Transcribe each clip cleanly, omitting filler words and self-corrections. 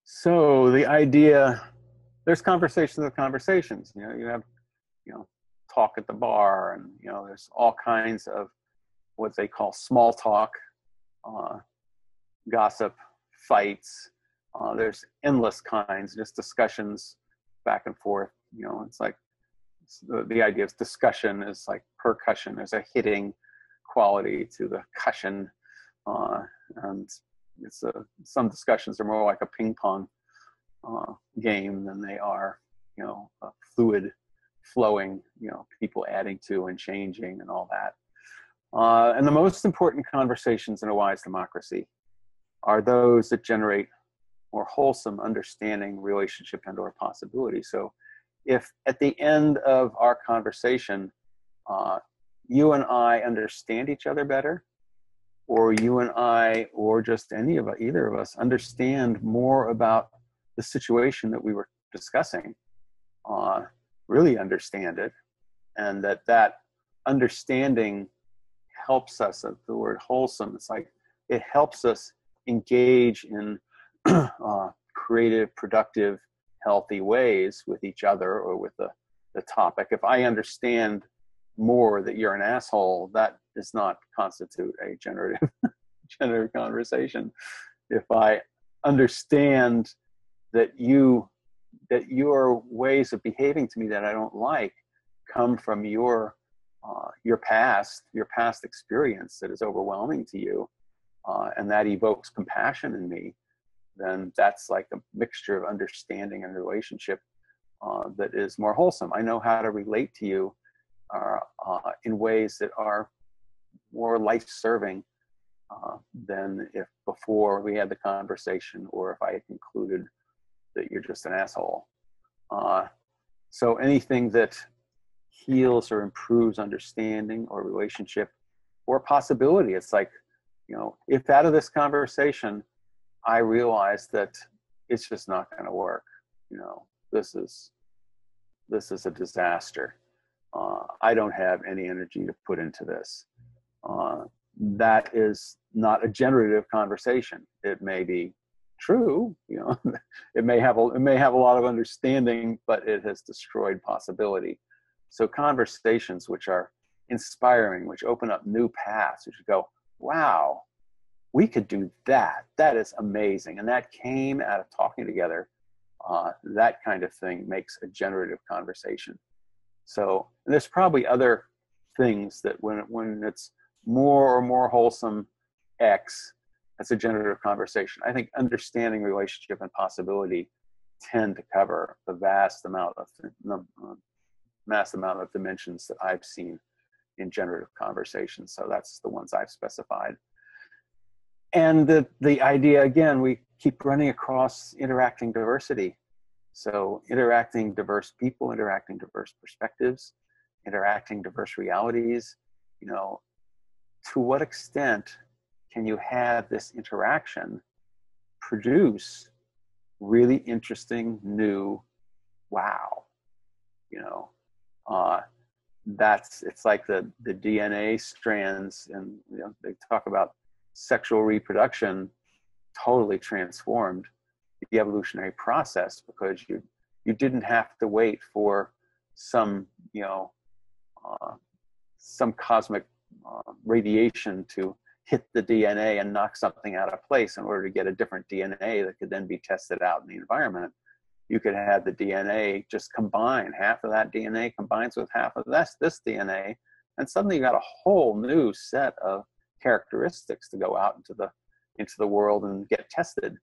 So the idea, there's conversations of conversations. You have, you know, talk at the bar, and there's all kinds of what they call small talk, uh, gossip, fights. There's endless kinds, just discussions back and forth. It's like the idea of discussion is like percussion. There's a hitting quality to the cushion, uh, and some discussions are more like a ping pong game than they are, a fluid flowing, people adding to and changing and all that. And the most important conversations in a wise democracy are those that generate more wholesome understanding, relationship, and or possibility. So if at the end of our conversation, you and I understand each other better, or you and I, or just either of us understand more about the situation that we were discussing, really understand it, and that understanding helps us. The word wholesome, it's like it helps us engage in creative, productive, healthy ways with each other or with the topic. If I understand more that you're an asshole, that does not constitute a generative conversation. If I understand that your ways of behaving to me that I don't like come from your past experience that is overwhelming to you, and that evokes compassion in me, then that's like a mixture of understanding and relationship that is more wholesome. I know how to relate to you in ways that are more life-serving than if before we had the conversation, or if I had concluded that you're just an asshole. So anything that heals or improves understanding or relationship or possibility, it's like, if out of this conversation I realize that it's just not going to work, this is a disaster. I don't have any energy to put into this. That is not a generative conversation. It may be true, it may have a lot of understanding, but it has destroyed possibility. So conversations which are inspiring, which open up new paths, which you go, wow, we could do that. That is amazing. And that came out of talking together. That kind of thing makes a generative conversation. So there's probably other things that when it's more or more wholesome X, that's a generative conversation. I think understanding relationship and possibility tend to cover the vast amount of dimensions that I've seen in generative conversations. So that's the ones I've specified. And the idea, again, we keep running across interacting diversity. So interacting diverse people, interacting diverse perspectives, interacting diverse realities. To what extent can you have this interaction produce really interesting, new, wow? It's like the DNA strands, and they talk about sexual reproduction totally transformed the evolutionary process, because you didn't have to wait for some cosmic radiation to hit the DNA and knock something out of place in order to get a different DNA that could then be tested out in the environment. You could have the DNA just combine. Half of that DNA combines with half of this DNA, and suddenly you got a whole new set of characteristics to go out into the world and get tested.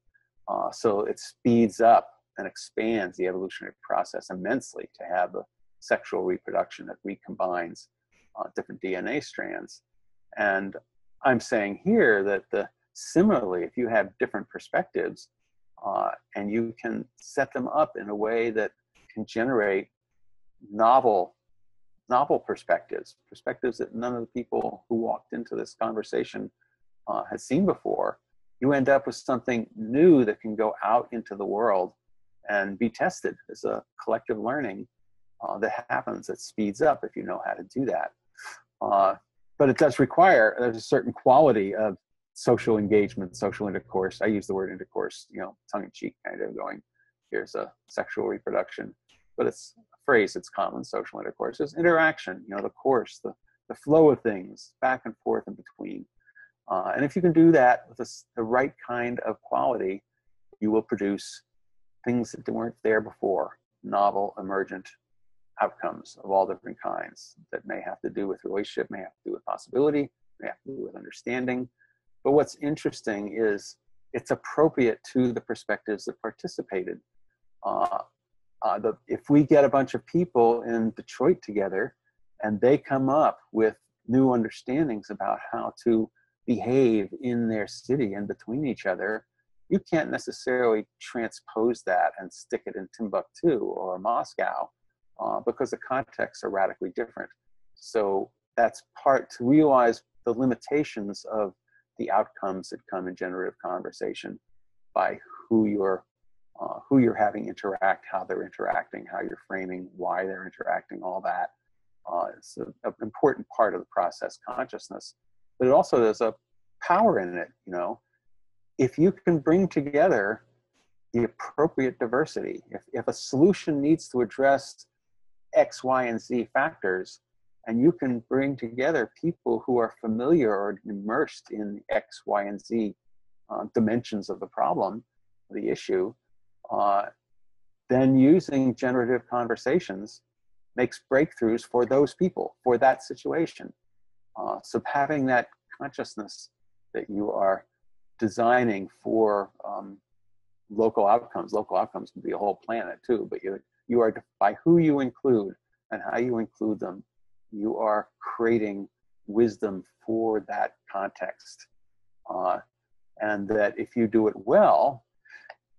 So it speeds up and expands the evolutionary process immensely to have a sexual reproduction that recombines different DNA strands. And I'm saying here that similarly, if you have different perspectives, and you can set them up in a way that can generate novel perspectives that none of the people who walked into this conversation had seen before, you end up with something new that can go out into the world and be tested as a collective learning that happens, that speeds up if you know how to do that. But it does require, there's a certain quality of social engagement, social intercourse. I use the word intercourse, tongue in cheek, kind of going, here's a sexual reproduction, but it's a phrase, it's common. Social intercourse is interaction, the course, the flow of things back and forth in between. And if you can do that with the right kind of quality, you will produce things that weren't there before, novel, emergent outcomes of all different kinds that may have to do with relationship, may have to do with possibility, may have to do with understanding. But what's interesting is it's appropriate to the perspectives that participated. If we get a bunch of people in Detroit together and they come up with new understandings about how to behave in their city and between each other, you can't necessarily transpose that and stick it in Timbuktu or Moscow because the contexts are radically different. So that's part to realize the limitations of the outcomes that come in generative conversation by who you're having interact, how they're interacting, how you're framing, why they're interacting, all that. It's an important part of the process consciousness, but it also there's a power in it. If you can bring together the appropriate diversity, if a solution needs to address X, Y, and Z factors, and you can bring together people who are familiar or immersed in X, Y, and Z dimensions of the problem, the issue, then using generative conversations makes breakthroughs for those people, for that situation. So having that consciousness that you are designing for local outcomes can be a whole planet too, but you are, by who you include and how you include them, you are creating wisdom for that context. And that if you do it well,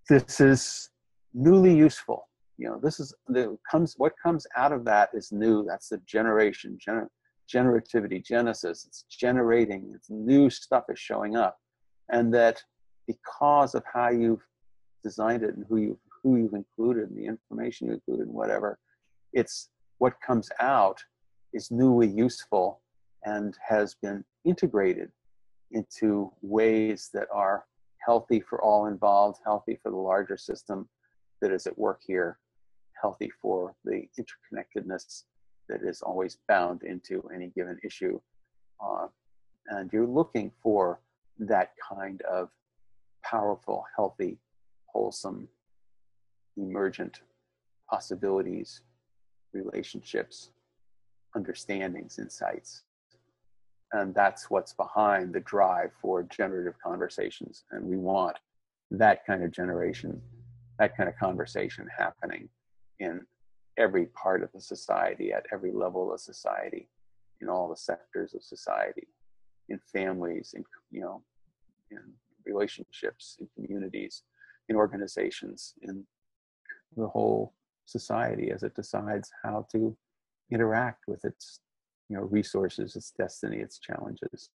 this is newly useful. What comes out of that is new. That's the generation, generativity, genesis. It's generating, it's new stuff is showing up. And that because of how you've designed it and who you've included and the information you included and whatever, it's what comes out is newly useful and has been integrated into ways that are healthy for all involved, healthy for the larger system that is at work here, healthy for the interconnectedness that is always bound into any given issue. And you're looking for that kind of powerful, healthy, wholesome, emergent possibilities, relationships, understandings, insights. And that's what's behind the drive for generative conversations. And we want that kind of generation, that kind of conversation happening in every part of the society, at every level of society, in all the sectors of society, in families, in relationships, in communities, in organizations, in the whole society as it decides how to interact with its resources, its destiny, its challenges.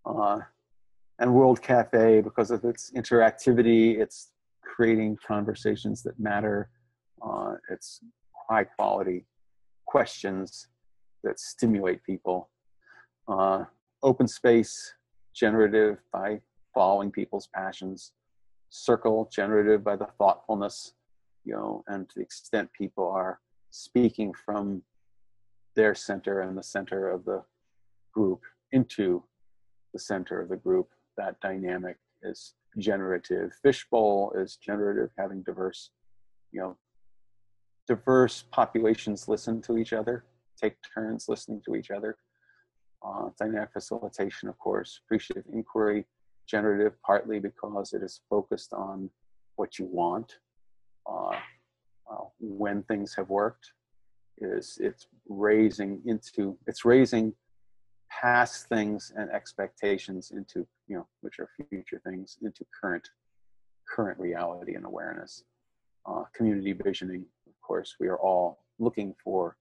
And World Cafe, because of its interactivity, it's creating conversations that matter. It's high quality questions that stimulate people. Open space, generative by following people's passions. Circle, generative by the thoughtfulness, and to the extent people are speaking from their center and the center of the group into the center of the group, that dynamic is generative. Fishbowl is generative, having diverse populations listen to each other, take turns listening to each other. Dynamic facilitation, of course. Appreciative inquiry, generative, partly because it is focused on what you want. When things have worked, it's raising past things and expectations into, which are future things, into current reality and awareness. Community visioning, of course, we are all looking for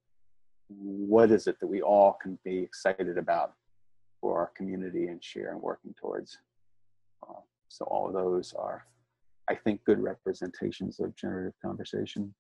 what is it that we all can be excited about for our community and share and working towards. So all of those are, I think, good representations of generative conversation.